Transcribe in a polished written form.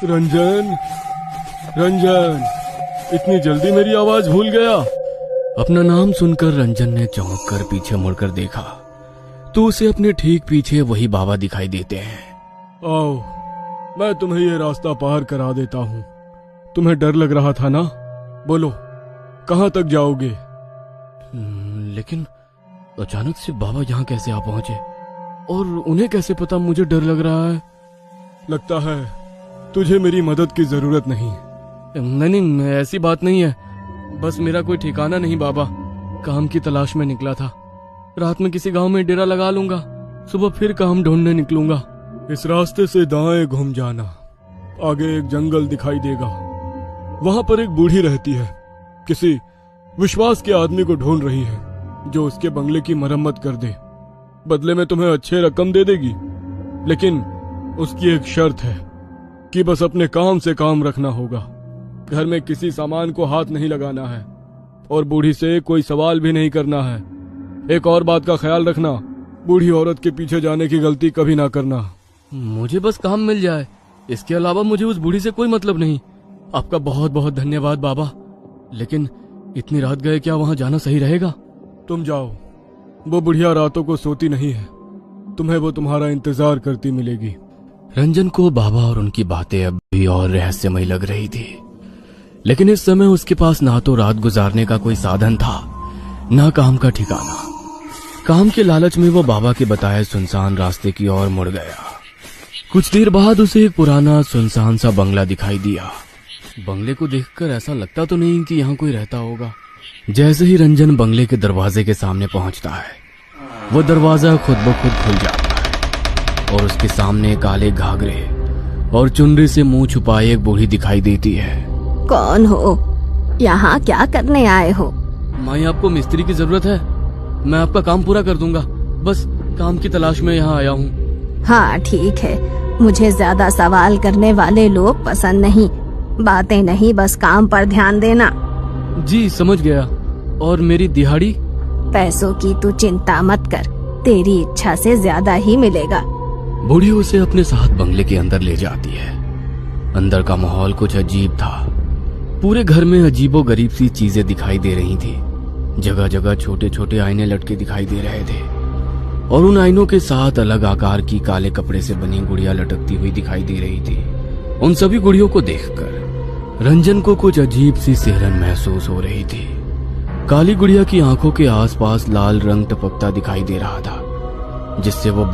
रंजन, रंजन, इतनी जल्दी मेरी आवाज भूल गया? अपना नाम सुनकर रंजन ने चौंक कर पीछे मुड़कर देखा तो उसे अपने ठीक पीछे वही बाबा दिखाई देते हैं। आओ, मैं तुम्हें ये रास्ता पार करा देता हूँ। तुम्हें डर लग रहा था ना? बोलो, कहाँ तक जाओगे? लेकिन अचानक से बाबा यहाँ कैसे आ पहुंचे और उन्हें कैसे पता मुझे डर लग रहा है? लगता है तुझे मेरी मदद की जरूरत नहीं। नहीं, ऐसी बात नहीं है। बस मेरा कोई ठिकाना नहीं बाबा, काम की तलाश में निकला था। रात में किसी गांव में डेरा लगा लूंगा, सुबह फिर काम ढूंढने निकलूंगा। इस रास्ते से दाएं घूम जाना, आगे एक जंगल दिखाई देगा। वहां पर एक बूढ़ी रहती है, किसी विश्वास के आदमी को ढूंढ रही है जो उसके बंगले की मरम्मत कर दे। बदले में तुम्हें अच्छे रकम दे देगी, लेकिन उसकी एक शर्त है कि बस अपने काम से काम रखना होगा। घर में किसी सामान को हाथ नहीं लगाना है और बूढ़ी से कोई सवाल भी नहीं करना है। एक और बात का ख्याल रखना, बूढ़ी औरत के पीछे जाने की गलती कभी ना करना। मुझे बस काम मिल जाए, इसके अलावा मुझे उस बूढ़ी से कोई मतलब नहीं। आपका बहुत बहुत धन्यवाद बाबा, लेकिन इतनी रात गए क्या वहां जाना सही रहेगा? तुम जाओ, वो बुढ़िया रातों को सोती नहीं है, तुम्हें वो तुम्हारा इंतजार करती मिलेगी। रंजन को बाबा और उनकी बातें अब भी और रहस्यमय लग रही थी, लेकिन इस समय उसके पास ना तो रात गुजारने का कोई साधन था, ना काम का ठिकाना। काम के लालच में वो बाबा के बताए सुनसान रास्ते की ओर मुड़ गया। कुछ देर बाद उसे एक पुराना सुनसान सा बंगला दिखाई दिया। बंगले को देखकर ऐसा लगता तो नहीं कि यहाँ कोई रहता होगा। जैसे ही रंजन बंगले के दरवाजे के सामने पहुंचता है, वो दरवाजा खुद ब खुद खुल जाता है और उसके सामने काले घाघरे और चुनरी से मुंह छुपाए एक बूढ़ी दिखाई देती है। कौन हो? यहाँ क्या करने आए हो? माई, आपको मिस्त्री की जरूरत है? मैं आपका काम पूरा कर दूंगा, बस काम की तलाश में यहाँ आया हूँ। हाँ ठीक है, मुझे ज्यादा सवाल करने वाले लोग पसंद नहीं। बातें नहीं, बस काम पर ध्यान देना। जी समझ गया। और मेरी दिहाड़ी? पैसों की तू चिंता मत कर, तेरी इच्छा से ज्यादा ही मिलेगा। बूढ़ी उसे अपने साथ बंगले के अंदर ले जाती है। अंदर का माहौल कुछ अजीब था। पूरे घर में अजीबो गरीब सी चीजें दिखाई दे रही थी। जगह जगह छोटे छोटे आईने लटके दिखाई दे रहे थे और उन आईनों के साथ अलग आकार की काले कपड़े से बनी गुड़िया लटकती हुई दिखाई दे रही थी। उन सभी गुड़ियों को देखकर रंजन को कुछ अजीब सी सिहरन महसूस हो रही थी। काली गुड़िया की आंखों के आसपास लाल रंग टपकता दिखाई दे रहा था, जिससे वो